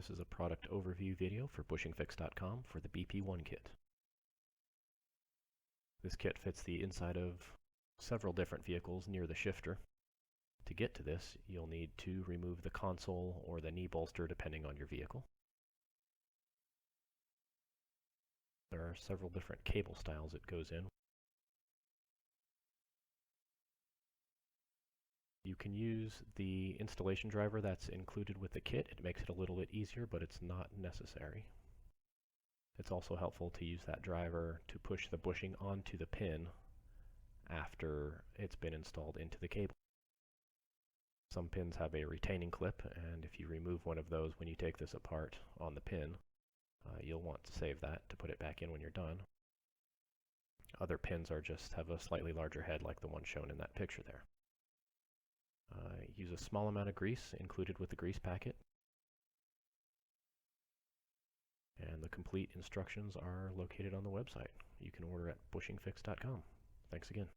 This is a product overview video for BushingFix.com for the BP1 kit. This kit fits the inside of several different vehicles near the shifter. To get to this, you'll need to remove the console or the knee bolster depending on your vehicle. There are several different cable styles it goes in. You can use the installation driver that's included with the kit. It makes it a little bit easier, but it's not necessary. It's also helpful to use that driver to push the bushing onto the pin after it's been installed into the cable. Some pins have a retaining clip, and if you remove one of those when you take this apart on the pin, you'll want to save that to put it back in when you're done. Other pins have a slightly larger head like the one shown in that picture there. Use a small amount of grease included with the grease packet. And the complete instructions are located on the website. You can order at BushingFix.com. Thanks again.